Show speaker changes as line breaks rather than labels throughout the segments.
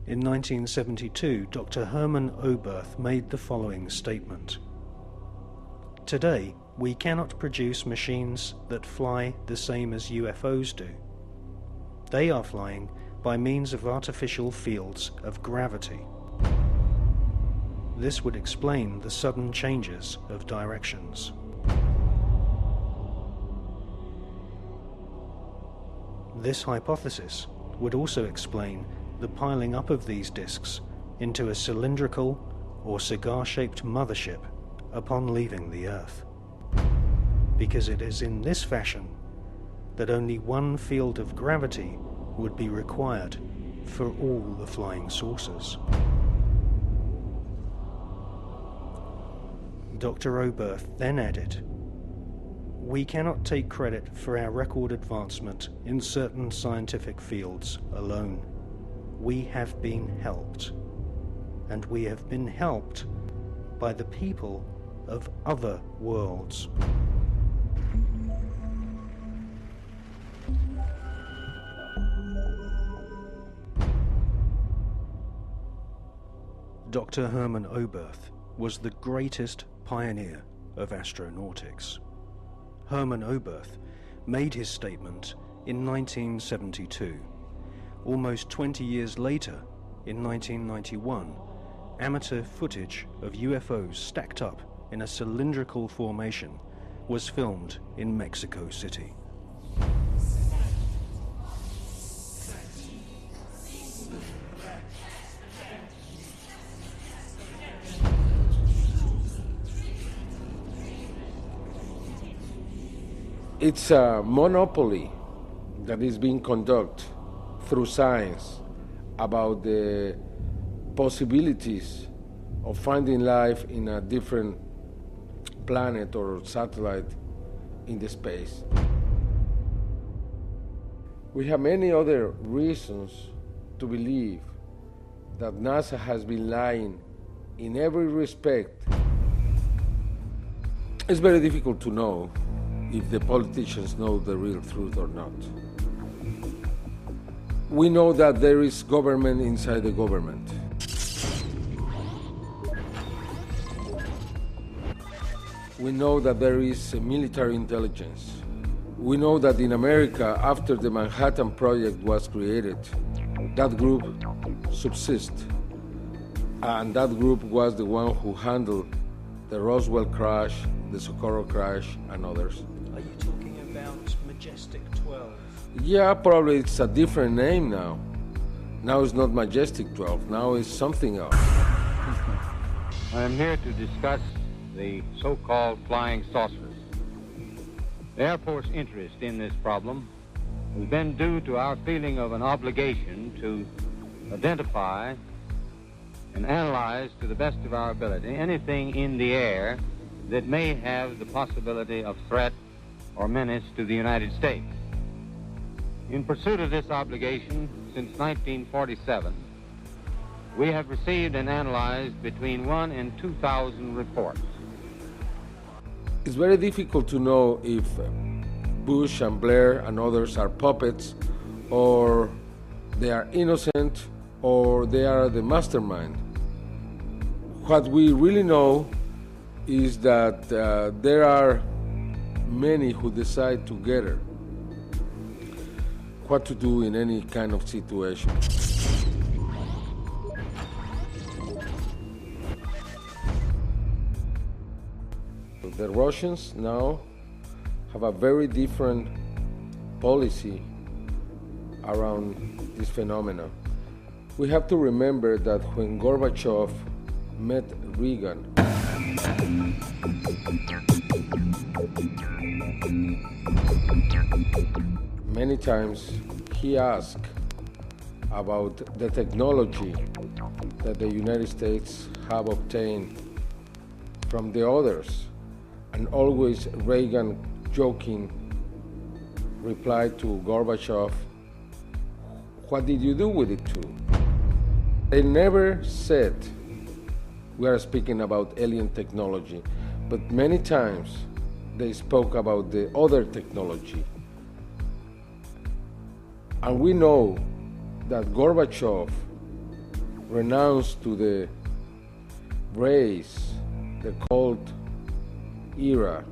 in 1972, Dr. Hermann Oberth made the following statement. Today, we cannot produce machines that fly the same as UFOs do. They are flying by means of artificial fields of gravity. This would explain the sudden changes of directions. This hypothesis would also explain the piling up of these disks into a cylindrical or cigar-shaped mothership upon leaving the Earth, because it is in this fashion that only one field of gravity would be required for all the flying saucers. Dr. Oberth then added, "We cannot take credit for our record advancement in certain scientific fields alone. We have been helped, and we have been helped by the people of other worlds." Dr. Hermann Oberth was the greatest pioneer of astronautics. Hermann Oberth made his statement in 1972. Almost 20 years later, in 1991, amateur footage of UFOs stacked up in a cylindrical formation was filmed in Mexico City.
It's a monopoly that is being conducted through science about the possibilities of finding life in a different planet or satellite in the space. We have many other reasons to believe that NASA has been lying in every respect. It's very difficult to know if the politicians know the real truth or not. We know that there is government inside the government. We know that there is military intelligence. We know that in America, after the Manhattan Project was created, that group subsists. And that group was the one who handled the Roswell crash, the Socorro crash, and others.
Are you talking about Majestic 12?
Yeah, probably it's a different name now. Now it's not Majestic 12, now it's something else.
I am here to discuss the so-called flying saucers. The Air Force interest in this problem has been due to our feeling of an obligation to identify and analyze to the best of our ability anything in the air that may have the possibility of threat or menace to the United States. In pursuit of this obligation, since 1947, we have received and analyzed between 1,000 and 2,000 reports.
It's very difficult to know if Bush and Blair and others are puppets, or they are innocent, or they are the mastermind. What we really know is that there are many who decide together what to do in any kind of situation. The Russians now have a very different policy around this phenomenon. We have to remember that when Gorbachev met Reagan, many times he asked about the technology that the United States have obtained from the others. And always Reagan, joking, replied to Gorbachev, "What did you do with it too?" They never said we are speaking about alien technology, but many times they spoke about the other technology. And we know that Gorbachev renounced to the race, the Cold Era,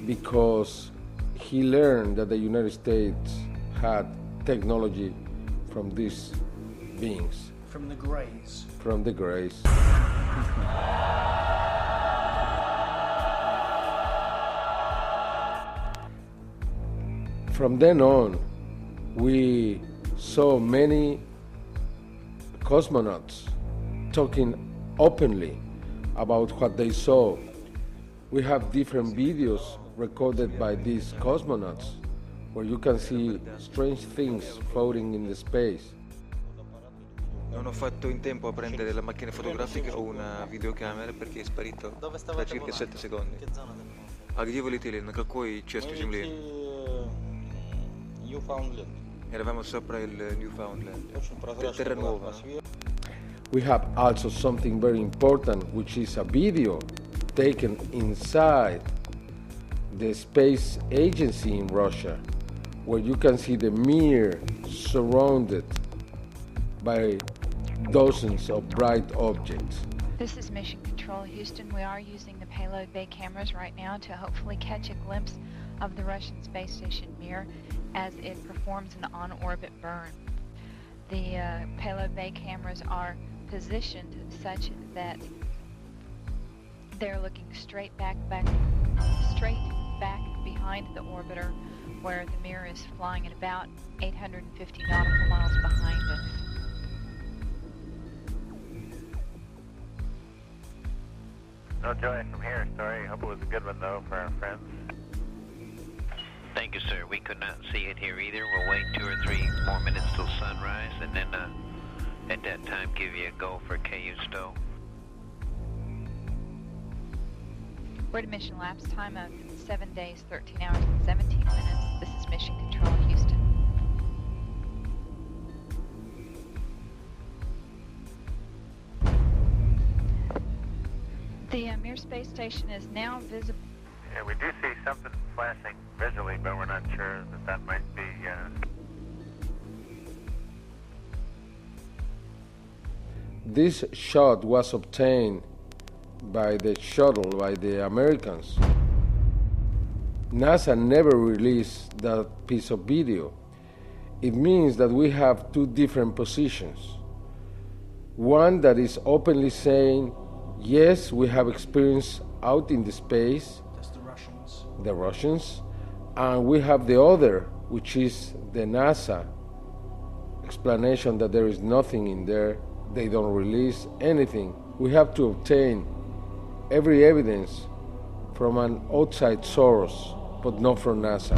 because he learned that the United States had technology from these beings.
From the Greys.
From the Greys. From then on, we saw many cosmonauts talking openly about what they saw. We have different videos recorded by these cosmonauts where you can see strange things floating in the space.
Non ho fatto in tempo a prendere la macchina fotografica o una videocamera perché è sparito tra circa 7 secondi. А где вы летели? На какой части Земли?
Newfoundland.
Eravamo sopra il Newfoundland. Terra nuova.
We have also something very important, which is a video taken inside the space agency in Russia, where you can see the Mir surrounded by dozens of bright objects.
This is Mission Control Houston. We are using the payload bay cameras right now to hopefully catch a glimpse of the Russian space station Mir as it performs an on-orbit burn. The payload bay cameras are positioned such that they're looking straight back behind the orbiter, where the Mir is flying at about 850 nautical miles behind us.
No joy from here, sorry. Hope it was a good one, though, for our friends.
Thank you, sir. We could not see it here either. We'll wait 2 or 3 more minutes till sunrise, and then at that time give you a go for KU stow.
We're at a mission lapse time of 7 days, 13 hours, and 17 minutes. This is Mission Control Houston. The Mir space station is now visible.
Yeah, we do see something flashing visually, but we're not sure that might be...
This shot was obtained by the shuttle, by the Americans. NASA never released that piece of video. It means that we have two different positions. One that is openly saying, yes, we have experience out in the space.
That's the Russians.
The Russians. And we have the other, which is the NASA explanation that there is nothing in there. They don't release anything. We have to obtain every evidence from an outside source, but not from NASA.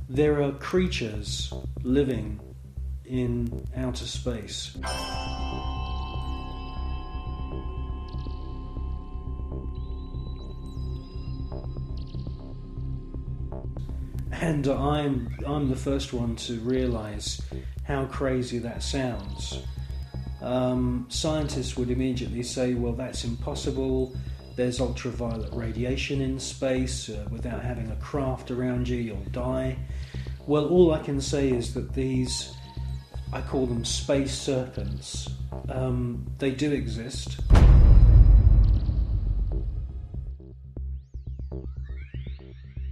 There are creatures living in outer space. And I'm the first one to realise how crazy that sounds. Scientists would immediately say, well, that's impossible. There's ultraviolet radiation in space. Without having a craft around you, you'll die. Well, all I can say is that these, I call them space serpents, they do exist.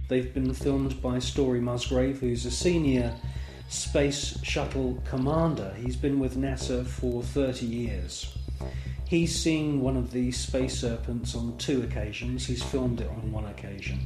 They've been filmed by Story Musgrave, who's a senior space shuttle commander. He's been with NASA for 30 years. He's seen one of these space serpents on 2 occasions. He's filmed it on 1 occasion.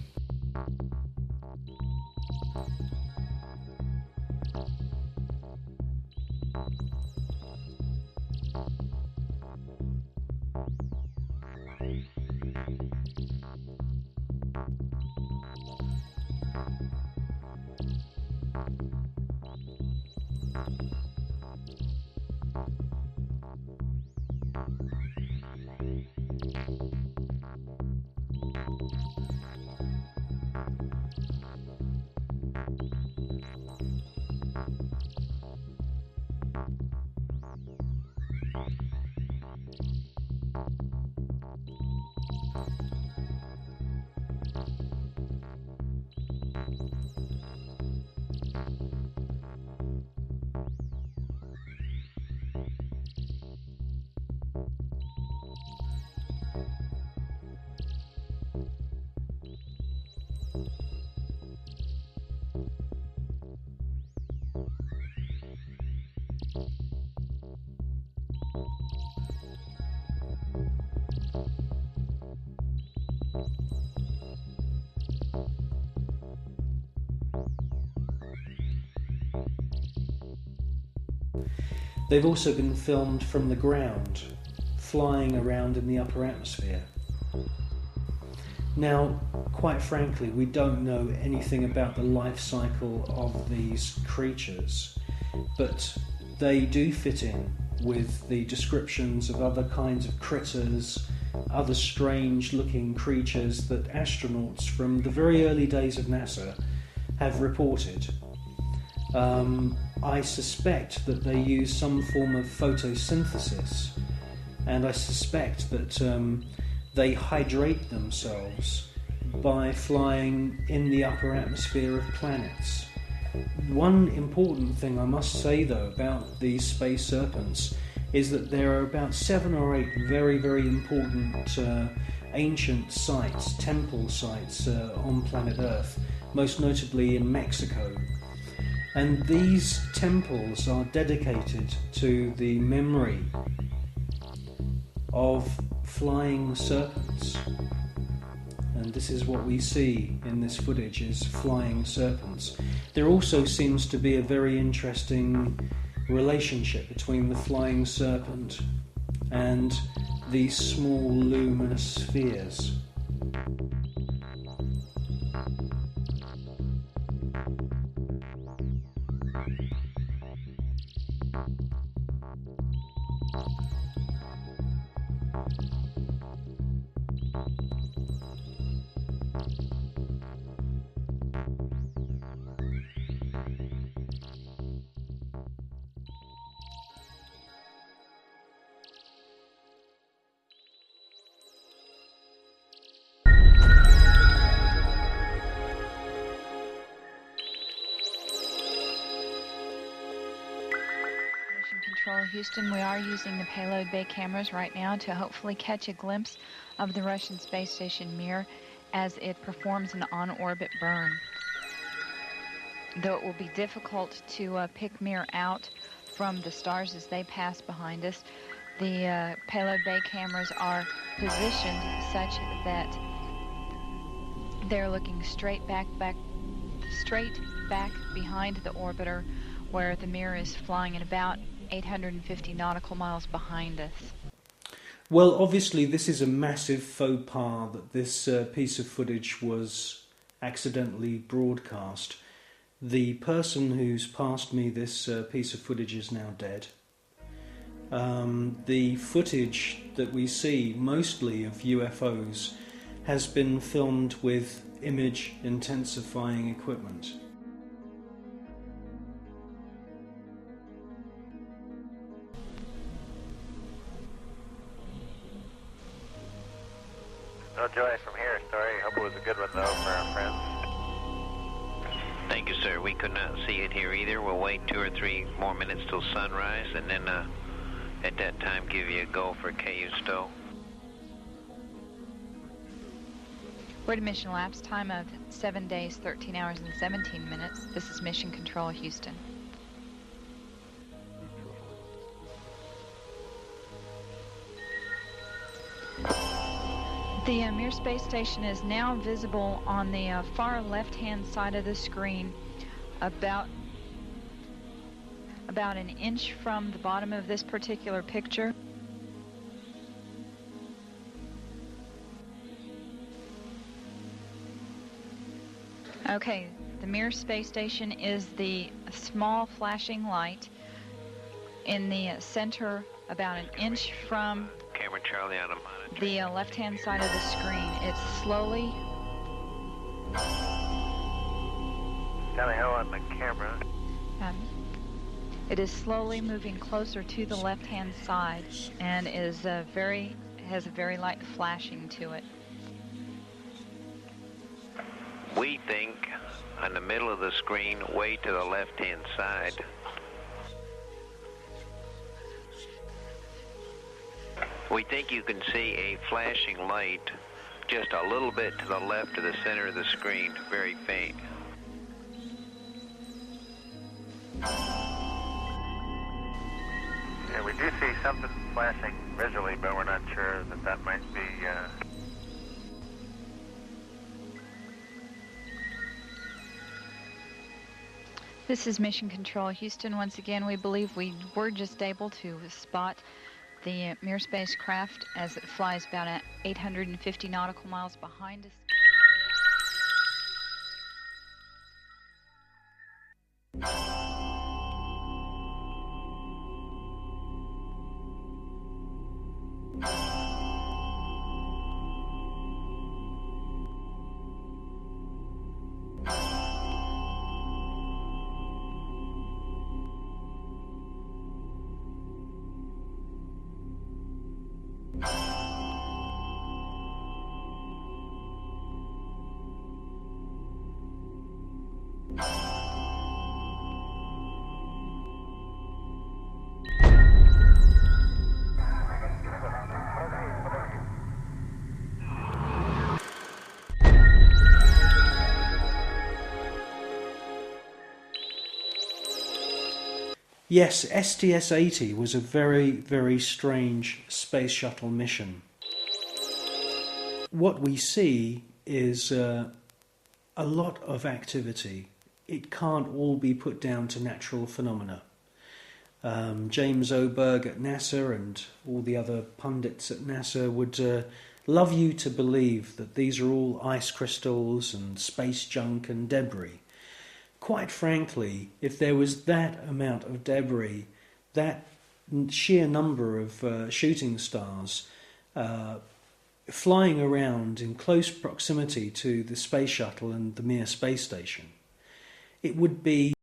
They've also been filmed from the ground, flying around in the upper atmosphere. Now, quite frankly, we don't know anything about the life cycle of these creatures, but they do fit in with the descriptions of other kinds of critters, other strange-looking creatures that astronauts from the very early days of NASA have reported. I suspect that they use some form of photosynthesis, and I suspect that they hydrate themselves by flying in the upper atmosphere of planets. One important thing I must say, though, about these space serpents is that there are about 7 or 8 very, very important ancient sites, temple sites on planet Earth, most notably in Mexico. And these temples are dedicated to the memory of flying serpents. And this is what we see in this footage, is flying serpents. There also seems to be a very interesting relationship between the flying serpent and these small luminous spheres.
Control Houston, we are using the payload bay cameras right now to hopefully catch a glimpse of the Russian space station Mir as it performs an on-orbit burn. Though it will be difficult to pick Mir out from the stars as they pass behind us, the payload bay cameras are positioned such that they're looking straight back behind the orbiter, where the Mir is flying at about 850 nautical miles behind us.
Well, obviously this is a massive faux pas that this piece of footage was accidentally broadcast. The person who's passed me this piece of footage is now dead. The footage that we see, mostly of UFOs, has been filmed with image intensifying equipment.
No joy from here, story. Hope it was a good one, though, for our friends.
Thank you, sir. We could not see it here either. We'll wait 2 or 3 more minutes till sunrise, and then at that time give you a go for KU stow.
We're at a mission elapsed time of 7 days, 13 hours, and 17 minutes. This is Mission Control, Houston. The Mir space station is now visible on the far left-hand side of the screen, about an inch from the bottom of this particular picture. Okay, the Mir space station is the small flashing light in the center, about an inch from
Camera Charlie on a monitor.
the left-hand side of the screen. It's slowly
Tally ho on the camera.
it is slowly moving closer to the left-hand side, and has a very light flashing to it.
We think on the middle of the screen, way to the left-hand side. We think you can see a flashing light just a little bit to the left of the center of the screen, very faint.
Yeah, we do see something flashing visually, but we're not sure that might be...
This is Mission Control, Houston. Once again, we believe we were just able to spot the Mir spacecraft as it flies about 850 nautical miles behind us.
Yes, STS-80 was a very, very strange space shuttle mission. What we see is a lot of activity. It can't all be put down to natural phenomena. James Oberg at NASA and all the other pundits at NASA would love you to believe that these are all ice crystals and space junk and debris. Quite frankly, if there was that amount of debris, that sheer number of shooting stars flying around in close proximity to the space shuttle and the Mir space station, it would be